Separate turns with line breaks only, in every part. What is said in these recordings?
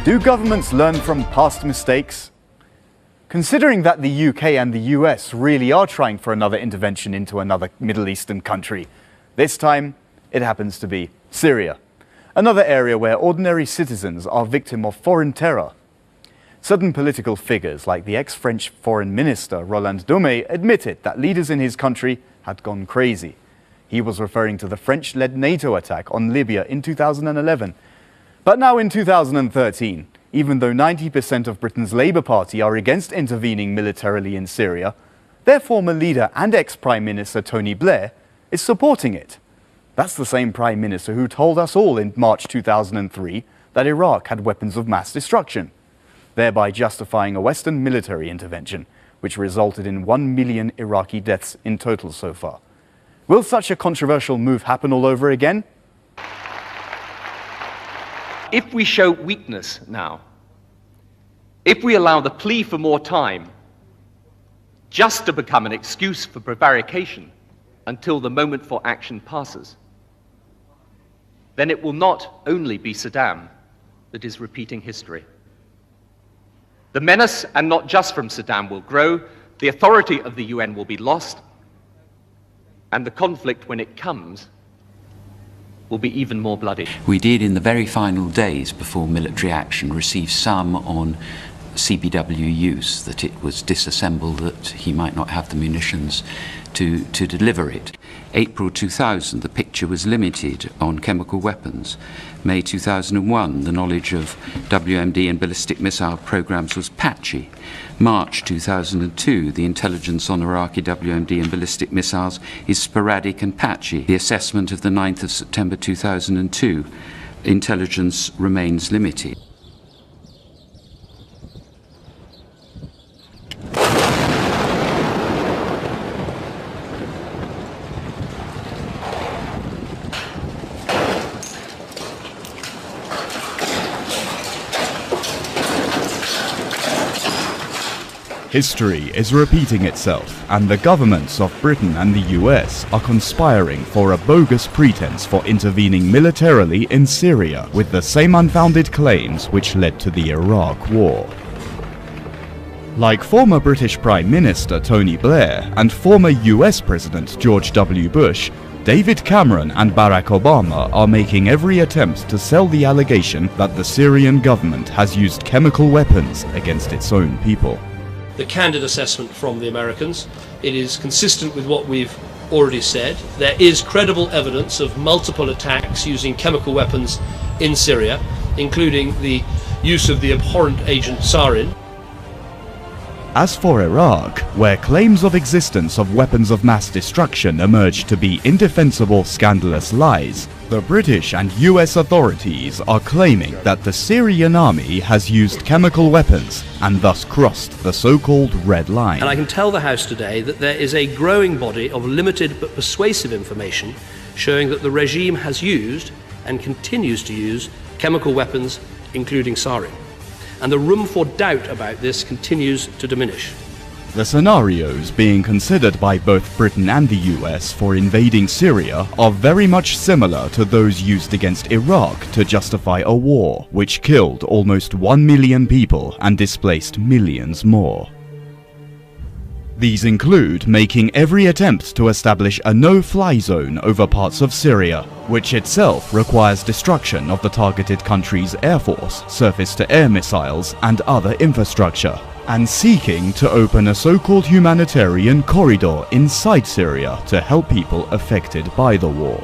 Do governments learn from past mistakes? Considering that the UK and the US really are trying for another intervention into another Middle Eastern country, this time it happens to be Syria, another area where ordinary citizens are victim of foreign terror. Sudden political figures like the ex-French Foreign Minister Roland Domé admitted that leaders in his country had gone crazy. He was referring to the French-led NATO attack on Libya in 2011. But now in 2013, even though 90% of Britain's Labour Party are against intervening militarily in Syria, their former leader and ex-Prime Minister Tony Blair is supporting it. That's the same Prime Minister who told us all in March 2003 that Iraq had weapons of mass destruction, thereby justifying a Western military intervention, which resulted in 1 million Iraqi deaths in total so far. Will such a controversial move happen all over again?
If we show weakness now, if we allow the plea for more time just to become an excuse for prevarication until the moment for action passes, then it will not only be Saddam that is repeating history. The menace, and not just from Saddam, will grow, the authority of the UN will be lost, and the conflict, when it comes, will be even more bloody.
We did, in the very final days before military action, receive some on CPW use, that it was disassembled, that he might not have the munitions to deliver it. April 2000, the picture was limited on chemical weapons. May 2001, the knowledge of WMD and ballistic missile programs was patchy. March 2002, the intelligence on Iraqi WMD and ballistic missiles is sporadic and patchy. The assessment of the 9th of September 2002, intelligence remains limited.
History is repeating itself, and the governments of Britain and the US are conspiring for a bogus pretense for intervening militarily in Syria with the same unfounded claims which led to the Iraq War. Like former British Prime Minister Tony Blair and former US President George W. Bush, David Cameron and Barack Obama are making every attempt to sell the allegation that the Syrian government has used chemical weapons against its own people.
The candid assessment from the Americans. It is consistent with what we've already said. There is credible evidence of multiple attacks using chemical weapons in Syria, including the use of the abhorrent agent sarin.
As for Iraq, where claims of existence of weapons of mass destruction emerged to be indefensible, scandalous lies, the British and US authorities are claiming that the Syrian army has used chemical weapons and thus crossed the so-called red line.
And I can tell the House today that there is a growing body of limited but persuasive information showing that the regime has used and continues to use chemical weapons, including sarin. And the room for doubt about this continues to diminish.
The scenarios being considered by both Britain and the US for invading Syria are very much similar to those used against Iraq to justify a war which killed almost 1 million people and displaced millions more. These include making every attempt to establish a no-fly zone over parts of Syria, which itself requires destruction of the targeted country's air force, surface-to-air missiles, and other infrastructure, and seeking to open a so-called humanitarian corridor inside Syria to help people affected by the war.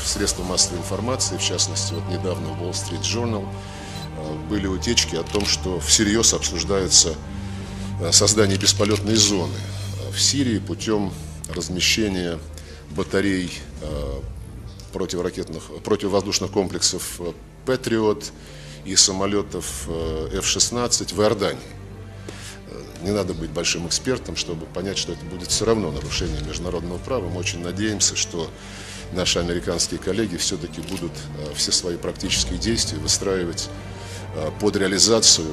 Средства массовой информации, в частности, вот недавно в Wall Street Journal, были утечки о том, что всерьез обсуждается создание бесполетной зоны в Сирии путем размещения батарей противовоздушных комплексов Patriot и самолетов F-16 в Иордании. Не надо быть большим экспертом, чтобы понять, что это будет все равно нарушение международного права. Мы очень надеемся, что наши американские коллеги все-таки будут все свои практические действия выстраивать под реализацию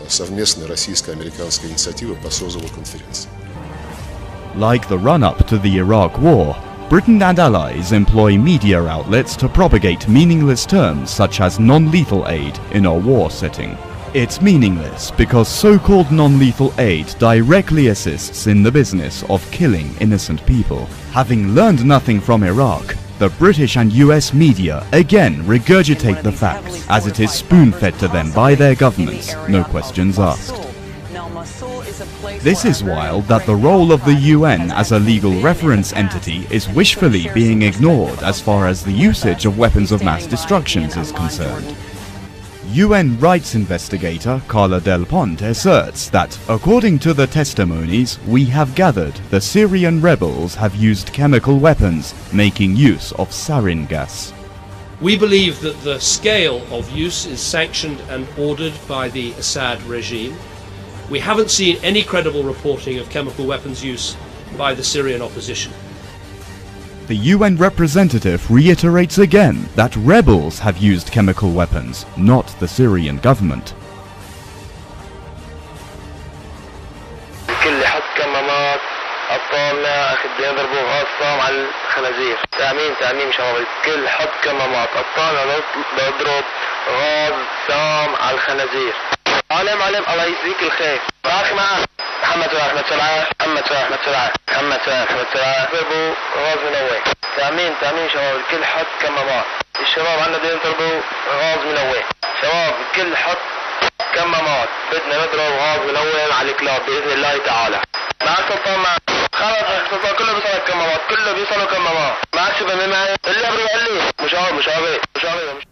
совместной российско-американской инициативы по СОЗову конференции.
Like the run-up to the Iraq War, Britain and allies employ media outlets to propagate meaningless terms such as non-lethal aid in a war setting. It's meaningless because so-called non-lethal aid directly assists in the business of killing innocent people. Having learned nothing from Iraq, the British and US media again regurgitate the facts as it is spoon-fed to them by their governments, no questions asked. This is wild that the role of the UN as a legal reference entity is wishfully being ignored as far as the usage of weapons of mass destruction is concerned. UN rights investigator Carla Del Ponte asserts that, according to the testimonies we have gathered, the Syrian rebels have used chemical weapons, making use of sarin gas.
We believe that the scale of use is sanctioned and ordered by the Assad regime. We haven't seen any credible reporting of chemical weapons use by the Syrian opposition.
The UN representative reiterates again that rebels have used chemical weapons, not the Syrian government.
علم الله يجزيك الخير باقي معاه محمد صلاح احمد صلاح محمد صلاح احمد صلاح محمد صلاح احمد صلاح ضربوا غاز منوي تامين شباب الكل حط كمامات الشباب عندنا بدهم يضربوا غاز منوي شباب الكل حط كمامات بدنا نضرب غاز منوي على الكلاب باذن الله تعالى معك سلطان معك خلص سلطان كله بيصلوا كمامات كله بيصلوا كمامات معك شباب معي اللي بروح لي مش عارف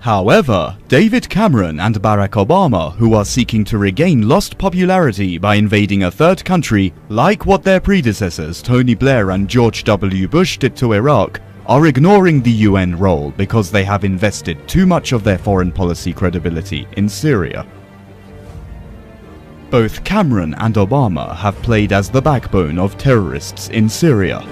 However, David Cameron and Barack Obama, who are seeking to regain lost popularity by invading a third country, like what their predecessors Tony Blair and George W. Bush did to Iraq, are ignoring the UN role because they have invested too much of their foreign policy credibility in Syria. Both Cameron and Obama have played as the backbone of terrorists in Syria.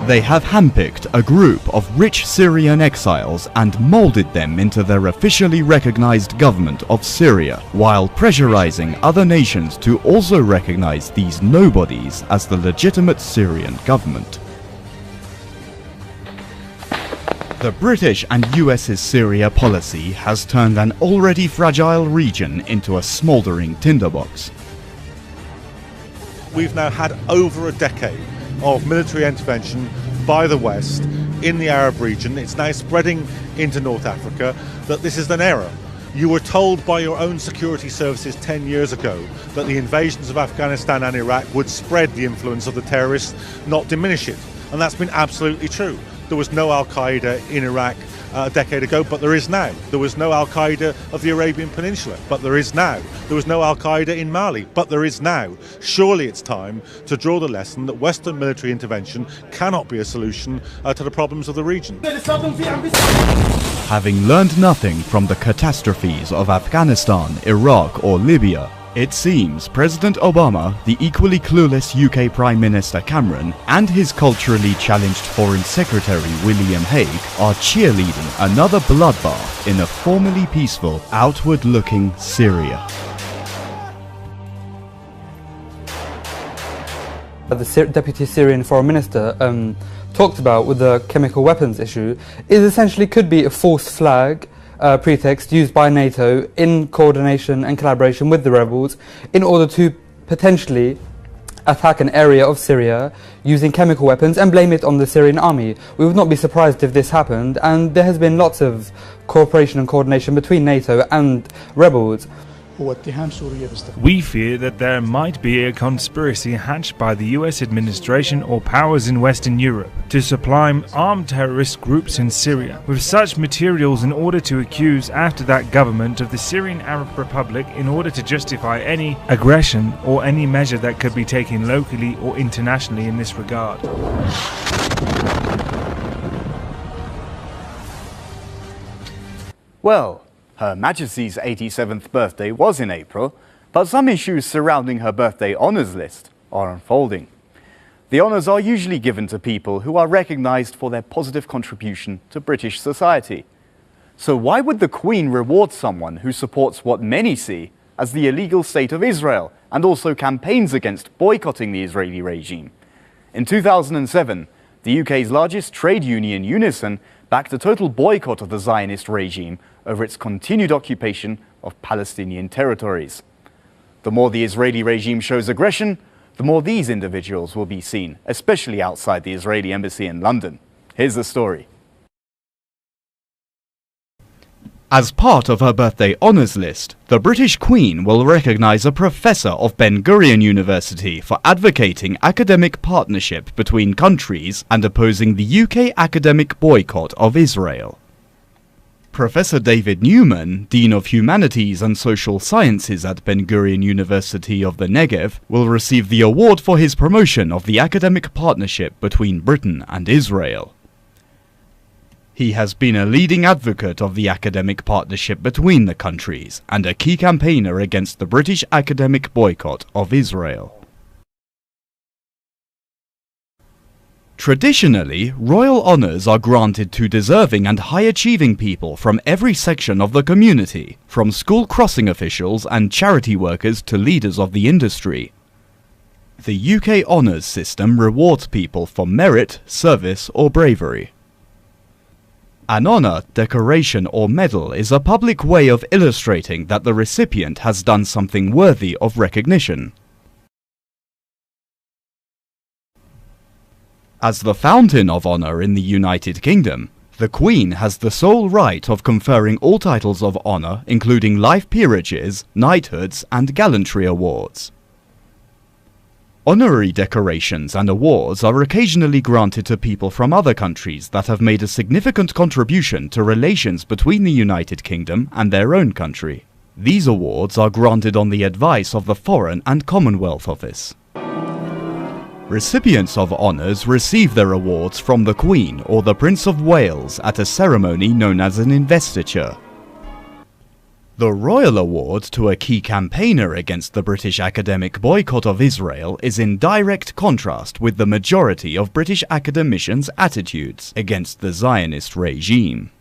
They have handpicked a group of rich Syrian exiles and molded them into their officially recognized government of Syria, while pressurizing other nations to also recognize these nobodies as the legitimate Syrian government. The British and US's Syria policy has turned an already fragile region into a smoldering tinderbox.
We've now had over a decade of military intervention by the West in the Arab region. It's now spreading into North Africa. That this is an error. You were told by your own security services 10 years ago that the invasions of Afghanistan and Iraq would spread the influence of the terrorists, not diminish it. And that's been absolutely true. There was no al-Qaeda in Iraq a decade ago, but there is now. There was no al-Qaeda of the Arabian Peninsula, but there is now. There was no al-Qaeda in Mali, but there is now. Surely it's time to draw the lesson that Western military intervention cannot be a solution to the problems of the region.
Having learned nothing from the catastrophes of Afghanistan, Iraq or Libya, it seems President Obama, the equally clueless UK Prime Minister Cameron, and his culturally challenged Foreign Secretary William Hague are cheerleading another bloodbath in a formerly peaceful, outward-looking Syria.
The Deputy Syrian Foreign Minister talked about with the chemical weapons issue is essentially could be a false flag pretext used by NATO in coordination and collaboration with the rebels in order to potentially attack an area of Syria using chemical weapons and blame it on the Syrian army. We would not be surprised if this happened, and there has been lots of cooperation and coordination between NATO and rebels.
We fear that there might be a conspiracy hatched by the US administration or powers in Western Europe to supply armed terrorist groups in Syria with such materials in order to accuse after that government of the Syrian Arab Republic in order to justify any aggression or any measure that could be taken locally or internationally in this regard.
Well, Her Majesty's 87th birthday was in April, but some issues surrounding her birthday honours list are unfolding. The honours are usually given to people who are recognised for their positive contribution to British society. So why would the Queen reward someone who supports what many see as the illegal state of Israel and also campaigns against boycotting the Israeli regime. In 2007, the UK's largest trade union, Unison, backed a total boycott of the Zionist regime over its continued occupation of Palestinian territories. The more the Israeli regime shows aggression, the more these individuals will be seen, especially outside the Israeli embassy in London. Here's the story.
As part of her birthday honours list, the British Queen will recognise a professor of Ben Gurion University for advocating academic partnership between countries and opposing the UK academic boycott of Israel. Professor David Newman, Dean of Humanities and Social Sciences at Ben Gurion University of the Negev, will receive the award for his promotion of the academic partnership between Britain and Israel. He has been a leading advocate of the academic partnership between the countries and a key campaigner against the British academic boycott of Israel. Traditionally, royal honours are granted to deserving and high-achieving people from every section of the community, from school crossing officials and charity workers to leaders of the industry. The UK honours system rewards people for merit, service or bravery. An honour, decoration or medal is a public way of illustrating that the recipient has done something worthy of recognition. As the fountain of honour in the United Kingdom, the Queen has the sole right of conferring all titles of honour, including life peerages, knighthoods and gallantry awards. Honorary decorations and awards are occasionally granted to people from other countries that have made a significant contribution to relations between the United Kingdom and their own country. These awards are granted on the advice of the Foreign and Commonwealth Office. Recipients of honours receive their awards from the Queen or the Prince of Wales at a ceremony known as an investiture. The Royal Award to a key campaigner against the British academic boycott of Israel is in direct contrast with the majority of British academicians' attitudes against the Zionist regime.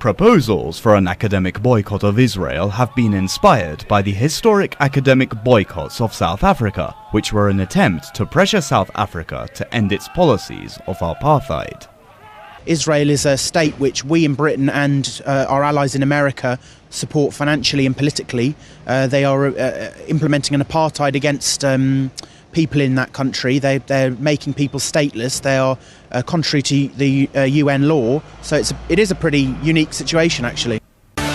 Proposals for an academic boycott of Israel have been inspired by the historic academic boycotts of South Africa, which were an attempt to pressure South Africa to end its policies of apartheid.
Israel is a state which we in Britain and our allies in America support financially and politically. They are implementing an apartheid against people in that country. They're making people stateless. They are contrary to the UN law. So it is a pretty unique situation, actually.
Poacher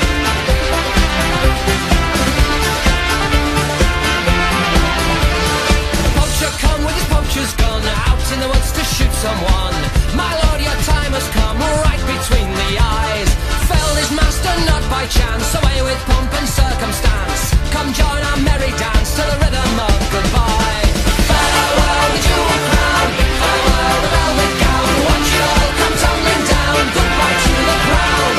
come with his poacher's gun, out in the woods to shoot someone. My lord, your time has come, right between the eyes. Felled his master not by chance, away with pomp and circumstance. Come join our merry dance to the rhythm of goodbye. Farewell the jewel crown, farewell the velvet gown. Watch it all come tumbling down, goodbye to the crown.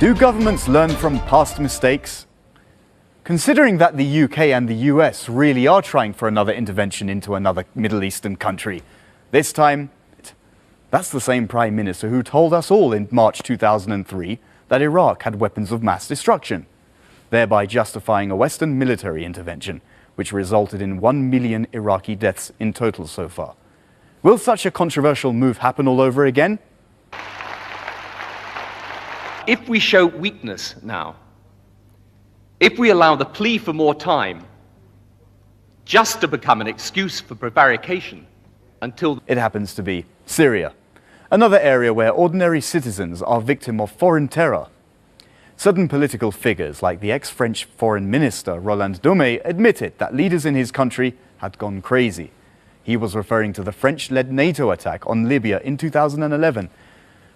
Do governments learn from past mistakes? Considering that the UK and the US really are trying for another intervention into another Middle Eastern country, this time, that's the same Prime Minister who told us all in March 2003 that Iraq had weapons of mass destruction, thereby justifying a Western military intervention, which resulted in 1 million Iraqi deaths in total so far. Will such a controversial move happen all over again?
If we show weakness now, if we allow the plea for more time just to become an excuse for prevarication until
it happens to be Syria, another area where ordinary citizens are victim of foreign terror. Sudden political figures like the ex-French Foreign Minister Roland Domé admitted that leaders in his country had gone crazy. He was referring to the French-led NATO attack on Libya in 2011.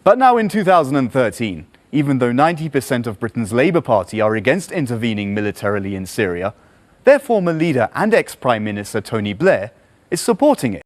But now in 2013, even though 90% of Britain's Labour Party are against intervening militarily in Syria, their former leader and ex-Prime Minister Tony Blair is supporting it.